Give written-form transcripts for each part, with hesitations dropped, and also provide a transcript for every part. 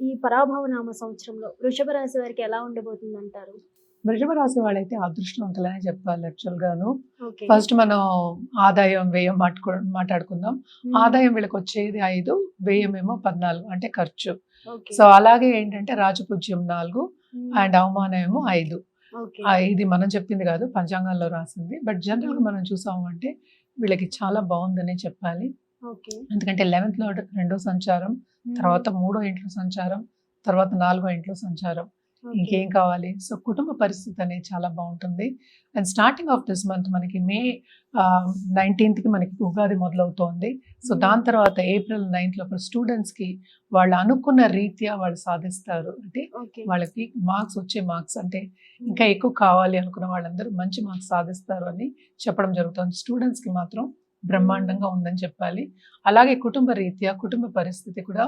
ఈ పరాభవనామ సంవత్సరంలో వృషభ రాశి వారికి ఎలా ఉండబోతుందంటారు? వృషభ రాశి వాళ్ళైతే అదృష్టవంతులనే చెప్పాలి యాక్చువల్‌గాను. ఓకే. ఫస్ట్ మనం ఆదాయం, వ్యయం మాట్లాడుకుందాం. ఆదాయం వీళ్ళకొచ్చేది 5, వ్యయమేమో 14 అంటే ఖర్చు. ఓకే. సో, అలాగే ఏంటంటే రాజపూజ్యం 4 అండ్ అవమానం ఏమో 5. ఓకే. ఇది మనం చెప్పింది కాదు, పంచాంగాల్లో రాసింది. బట్ జనరల్‌గా మనం చూసాము అంటే వీళ్ళకి చాలా బావుందనే చెప్పాలి. ఓకే. ఎందుకంటే 11థ్ లార్డ్ రెండో సంచారం, తర్వాత మూడో ఇంట్లో సంచారం, తర్వాత నాలుగో ఇంట్లో సంచారం. ఇంకేం కావాలి? సో, కుటుంబ పరిస్థితి అనేది చాలా బావుంటుంది. And starting of this month మనకి మే 19థ్‌కి మనకి ఉగాది మొదలవుతోంది. సో, దాని తర్వాత ఏప్రిల్ 9థ్ లోపల స్టూడెంట్స్‌కి వాళ్ళు అనుకున్న రీత్యా వాళ్ళు సాధిస్తారు. అంటే ఓకే. వాళ్ళకి వచ్చే మార్క్స్ అంటే ఇంకా ఎక్కువ కావాలి అనుకున్న వాళ్ళందరూ మంచి మార్క్స్ సాధిస్తారు అని చెప్పడం జరుగుతుంది. స్టూడెంట్స్‌కి మాత్రం బ్రహ్మాండంగా ఉందని చెప్పాలి. అలాగే కుటుంబ రీత్యా కుటుంబ పరిస్థితి కూడా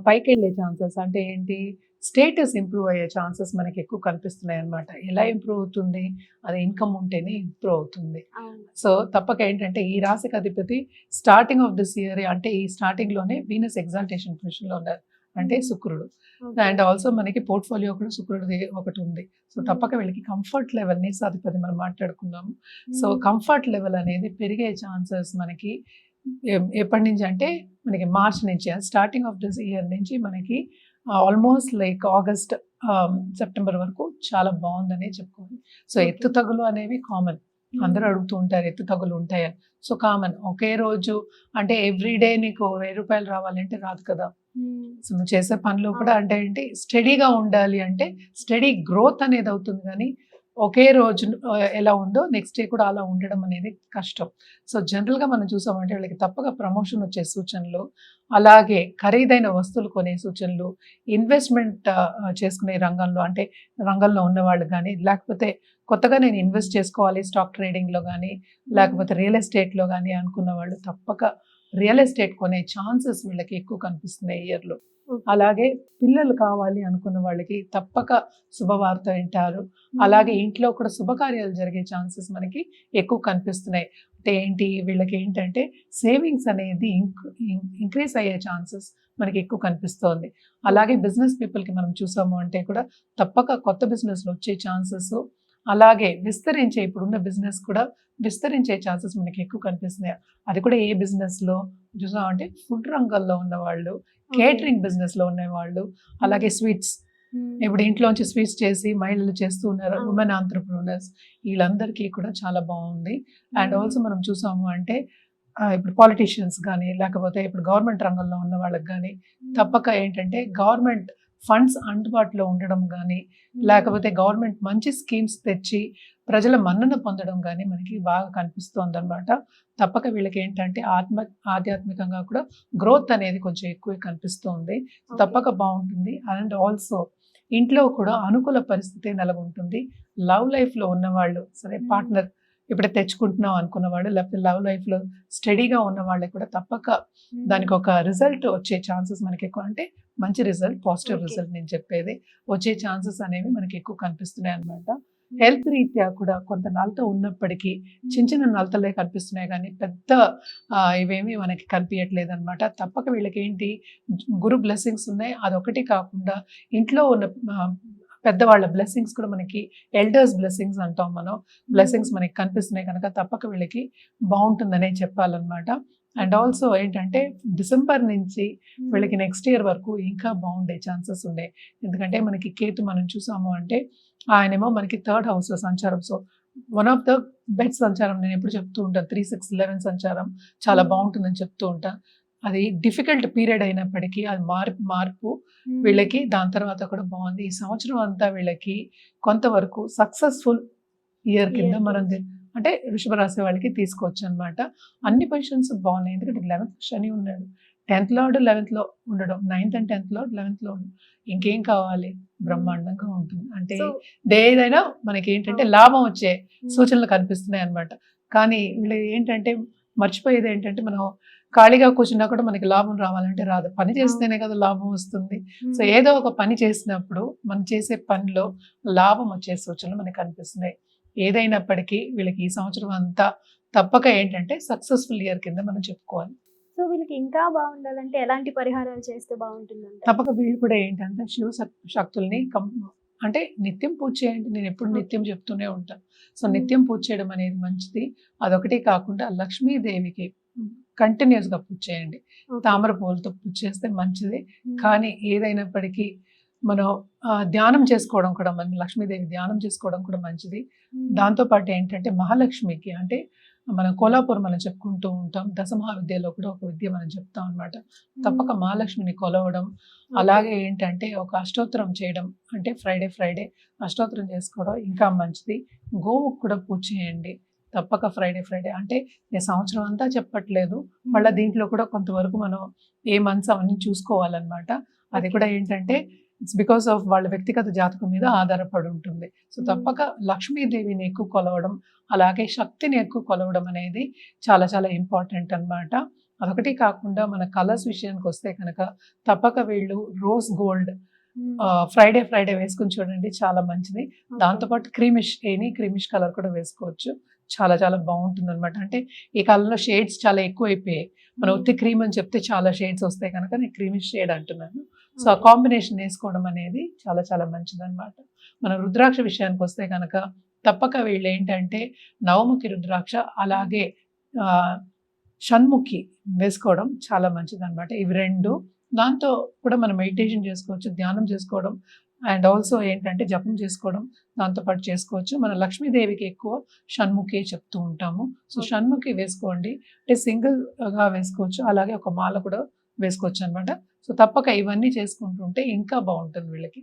పైకెళ్ళే ఛాన్సెస్ అంటే ఏంటి? స్టేటస్ ఇంప్రూవ్ అయ్యే ఛాన్సెస్ మనకి ఎక్కువ కనిపిస్తున్నాయి అన్నమాట. ఎలా ఇంప్రూవ్ అవుతుంది? అది ఇన్‌కమ్ ఉంటేనే ఇంప్రూవ్ అవుతుంది. అవును. సో, తప్పక ఏంటంటే ఈ రాశికి అధిపతి స్టార్టింగ్ ఆఫ్ దిస్ ఇయర్ అంటే ఈ స్టార్టింగ్‌లోనే వీనస్ ఎగ్జాల్టేషన్ పొజిషన్‌లో ఉన్నారు. అంటే శుక్రుడు. ఓకే. అండ్ ఆల్సో మనకి పోర్ట్‌ఫోలియో కూడా శుక్రుడిది ఒకటుంది. సో, తప్పక వీళ్ళకి కంఫర్ట్ లెవెల్ నీసాధిపతి మనం మాట్లాడుకున్నాము. సో, కంఫర్ట్ లెవెల్ అనేది పెరిగే ఛాన్సెస్ మనకి ఎప్పటి నుంచి అంటే మనకి మార్చ్ నుంచి స్టార్టింగ్ ఆఫ్ దిస్ ఇయర్ నుంచి మనకి ఆల్మోస్ట్ లైక్ ఆగస్ట్, సెప్టెంబర్ వరకు చాలా బాగుందనే చెప్పుకోవాలి. సో, ఎత్తు తగులు అనేవి కామన్. అందరూ అడుగుతూ ఉంటారు ఎత్తు తగులు ఉంటాయా? So, common. ఒకే రోజు అంటే ఎవ్రీడే నీకు 1000 రూపాయలు రావాలంటే రాదు కదా. సో, నువ్వు చేసే పనిలో కూడా అంటే ఏంటి స్టడీగా ఉండాలి అంటే స్టడీ గ్రోత్ అనేది అవుతుంది కానీ ఒకే రోజు ఎలా ఉందో నెక్స్ట్ డే కూడా అలా ఉండడం అనేది కష్టం. సో, జనరల్‌గా మనం చూసామంటే వీళ్ళకి తప్పక ప్రమోషన్ వచ్చే సూచనలు, అలాగే ఖరీదైన వస్తువులు కొనే సూచనలు, ఇన్వెస్ట్‌మెంట్ చేసుకునే రంగంలో ఉన్నవాళ్ళు గానీ, లేకపోతే కొత్తగా నేను ఇన్వెస్ట్ చేసుకోవాలి స్టాక్ ట్రేడింగ్‌లో గానీ, లేకపోతే రియల్ ఎస్టేట్‌లో గానీ అనుకున్న వాళ్ళు తప్పక రియల్ ఎస్టేట్ కొనే ఛాన్సెస్ వీళ్ళకి ఎక్కువ కనిపిస్తున్నాయి ఈ ఇయర్‌లో. అలాగే పిల్లలు కావాలి అనుకున్న వాళ్ళకి తప్పక శుభవార్త వింటారు. అలాగే ఇంట్లో కూడా శుభకార్యాలు జరిగే ఛాన్సెస్ మనకి ఎక్కువ కనిపిస్తున్నాయి. అంటే ఏంటి వీళ్ళకి ఏంటంటే సేవింగ్స్ అనేది ఇంక్రీజ్ అయ్యే ఛాన్సెస్ మనకి ఎక్కువ కనిపిస్తోంది. అలాగే బిజినెస్ పీపుల్‌కి మనం చూసాము అంటే కూడా తప్పక కొత్త బిజినెస్‌లు వచ్చే ఛాన్సెస్, అలాగే ఇప్పుడున్న బిజినెస్ కూడా విస్తరించే ఛాన్సెస్ మనకి ఎక్కువ కనిపిస్తున్నాయి. అది కూడా ఏ బిజినెస్‌లో చూసామంటే ఫుడ్ రంగంలో ఉన్నవాళ్ళు, కేటరింగ్ బిజినెస్‌లో ఉన్నవాళ్ళు, అలాగే స్వీట్స్. ఇప్పుడు ఇంట్లోంచి స్వీట్స్ చేసి మహిళలు చేస్తూ ఉన్నారు. ఉమెన్ ఆంట్రప్రెన్యూర్స్ వీళ్ళందరికీ కూడా చాలా బాగుంది. అండ్ ఆల్సో మనం చూసాము అంటే ఇప్పుడు పాలిటీషియన్స్ కానీ, లేకపోతే ఇప్పుడు గవర్నమెంట్ రంగంలో ఉన్న వాళ్ళకి కానీ తప్పక ఏంటంటే గవర్నమెంట్ ఫండ్స్ అందుబాటులో ఉండడం కానీ, లేకపోతే గవర్నమెంట్ మంచి స్కీమ్స్ తెచ్చి ప్రజల మన్నన పొందడం కానీ మనకి బాగా కనిపిస్తోందన్నమాట. తప్పక వీళ్ళకి ఏంటంటే ఆధ్యాత్మికంగా కూడా గ్రోత్ అనేది కొంచెం ఎక్కువే కనిపిస్తుంది. తప్పక బాగుంటుంది. అండ్ ఆల్సో ఇంట్లో కూడా అనుకూల పరిస్థితి నెలకొంటుంది. లవ్ లైఫ్‌లో ఉన్నవాళ్ళు సరే పార్ట్నర్ ఇప్పుడే తెచ్చుకుంటున్నాం అనుకున్న వాళ్ళు, లేకపోతే లవ్ లైఫ్‌లో స్టడీగా ఉన్న వాళ్ళకి కూడా తప్పక దానికి ఒక రిజల్ట్ వచ్చే ఛాన్సెస్ మనకి ఎక్కువ. అంటే మంచి రిజల్ట్, పాజిటివ్ రిజల్ట్ నేను చెప్పేది. వచ్చే ఛాన్సెస్ అనేవి మనకి ఎక్కువ కనిపిస్తున్నాయి అన్నమాట. హెల్త్ రీత్యా కూడా కొంత నలత ఉన్నప్పటికీ చిన్న చిన్న నలతలే కనిపిస్తున్నాయి కానీ పెద్ద ఇవేమీ మనకి కనిపించట్లేదన్నమాట. తప్పక వీళ్ళకి ఏంటి గురు బ్లెస్సింగ్స్ ఉన్నాయి. అదొకటి కాకుండా ఇంట్లో ఉన్న పెద్దవాళ్ళ బ్లెస్సింగ్స్ కూడా మనకి ఎల్డర్స్ బ్లెస్సింగ్స్ అంటాం మనం. బ్లెస్సింగ్స్ మనకి కనిపిస్తున్నాయి కనుక తప్పక వీళ్ళకి బాగుంటుందనే చెప్పాలన్నమాట. అండ్ ఆల్సో ఏంటంటే డిసెంబర్ నుంచి వీళ్ళకి నెక్స్ట్ ఇయర్ వరకు ఇంకా బాగుండే ఛాన్సెస్ ఉన్నాయి. ఎందుకంటే మనకి కేతు మనం చూసాము అంటే ఆయనేమో మనకి 3rd హౌస్‌లో సంచారం. So, one of the best సంచారం నేను ఎప్పుడు చెప్తూ ఉంటాను. 3, 6, 11 సంచారం చాలా బాగుంటుందని చెప్తూ ఉంటాను. అది డిఫికల్ట్ పీరియడ్ అయినప్పటికీ అది మార్పు వీళ్ళకి దాని తర్వాత కూడా బాగుంది. ఈ సంవత్సరం అంతా వీళ్ళకి కొంతవరకు సక్సెస్ఫుల్ ఇయర్ కింద మనం అంటే వృషభ రాశి వాళ్ళకి తీసుకోవచ్చు అనమాట. అన్ని పొజిషన్స్ బాగున్నాయి. ఎందుకంటే 11th శని ఉన్నాడు, 10th లార్డ్ 11th ఉండడం, 9th and 10th lord 11th ఉండడం. ఇంకేం కావాలి? బ్రహ్మాండంగా ఉంటుంది. అంటే ఏదైనా మనకి ఏంటంటే లాభం వచ్చే సూచనలు కనిపిస్తున్నాయి అనమాట. కానీ వీళ్ళు ఏంటంటే మర్చిపోయేది ఏంటంటే మనం ఖాళీగా కూర్చున్నా కూడా మనకి లాభం రావాలంటే రాదు. పని చేస్తేనే కదా లాభం వస్తుంది. సో, ఏదో ఒక పని చేసినప్పుడు మనం చేసే పనిలో లాభం వచ్చే సూచనలు మనకి కనిపిస్తున్నాయి. ఏదైనప్పటికీ వీళ్ళకి ఈ సంవత్సరం అంతా తప్పక ఏంటంటే సక్సెస్ఫుల్ ఇయర్ కింద మనం చెప్పుకోవాలి. సో వీళ్ళకి ఇంకా బాగుండాలంటే ఎలాంటి పరిహారాలు చేస్తే బాగుంటుందంట? తప్పక వీళ్ళు కూడా ఏంటంటే శక్తుల్ని అంటే నిత్యం పూజ చేయండి. నేను ఎప్పుడు నిత్యం చెప్తూనే ఉంటాను. సో నిత్యం పూజ చేయడం అనేది మంచిది. అదొకటి కాకుండా లక్ష్మీదేవికి కంటిన్యూస్గా పూజ చేయండి. తామర పూలతో పూజ చేస్తే మంచిది. కానీ ఏదైనప్పటికీ మనం ధ్యానం చేసుకోవడం కూడా లక్ష్మీదేవి ధ్యానం చేసుకోవడం కూడా మంచిది. దాంతోపాటు ఏంటంటే మహాలక్ష్మికి అంటే మనం కోలాపూర్ మనం చెప్పుకుంటూ ఉంటాం. దశమహావిద్యలో కూడా ఒక విద్య మనం చెప్తాం అనమాట. తప్పక మహాలక్ష్మిని కొలవడం, అలాగే ఏంటంటే ఒక అష్టోత్తరం చేయడం, అంటే ఫ్రైడే అష్టోత్తరం చేసుకోవడం ఇంకా మంచిది. గోవుకు కూడా పూజ చేయండి తప్పక ఫ్రైడే. అంటే నేను సంవత్సరం అంతా చెప్పట్లేదు, మళ్ళీ దీంట్లో కూడా కొంతవరకు మనం ఏ మంత్స్ అవన్నీ చూసుకోవాలన్నమాట. అది కూడా ఏంటంటే ఇట్స్ బికాస్ ఆఫ్ వాళ్ళ వ్యక్తిగత జాతకం మీద ఆధారపడి ఉంటుంది. సో తప్పక లక్ష్మీదేవిని ఎక్కువ కొలవడం, అలాగే శక్తిని ఎక్కువ కొలవడం అనేది చాలా చాలా ఇంపార్టెంట్ అన్నమాట. అదొకటి కాకుండా మన కలర్స్ విషయానికి వస్తే కనుక తప్పక వీళ్ళు రోజ్ గోల్డ్ ఫ్రైడే వేసుకుని చూడండి, చాలా మంచిది. దాంతోపాటు క్రీమిష్ కలర్ కూడా వేసుకోవచ్చు, చాలా చాలా బాగుంటుంది అనమాట. అంటే ఈ కాలంలో షేడ్స్ చాలా ఎక్కువైపోయాయి. మనం ఉత్తి క్రీమ్ అని చెప్తే చాలా షేడ్స్ వస్తాయి కనుక నేను క్రీమిష్ షేడ్ అంటున్నాను. సో ఆ కాంబినేషన్ వేసుకోవడం అనేది చాలా చాలా మంచిది అనమాట. మన రుద్రాక్ష విషయానికి వస్తే కనుక తప్పక వీళ్ళు ఏంటంటే నవముఖి రుద్రాక్ష, అలాగే షణ్ముఖి వేసుకోవడం చాలా మంచిది అనమాట. ఇవి రెండు. దాంతో కూడా మనం మెడిటేషన్ చేసుకోవచ్చు, ధ్యానం చేసుకోవడం, అండ్ ఆల్సో ఏంటంటే జపం చేసుకోవడం దాంతోపాటు చేసుకోవచ్చు. మన లక్ష్మీదేవికి ఎక్కువ షణ్ముఖి చెప్తూ ఉంటాము. సో షణ్ముఖి వేసుకోండి, అంటే సింగిల్గా వేసుకోవచ్చు, అలాగే ఒక మాల కూడా వేసుకోవచ్చు అనమాట. సో తప్పక ఇవన్నీ చేసుకుంటుంటే ఇంకా బాగుంటుంది వీళ్ళకి.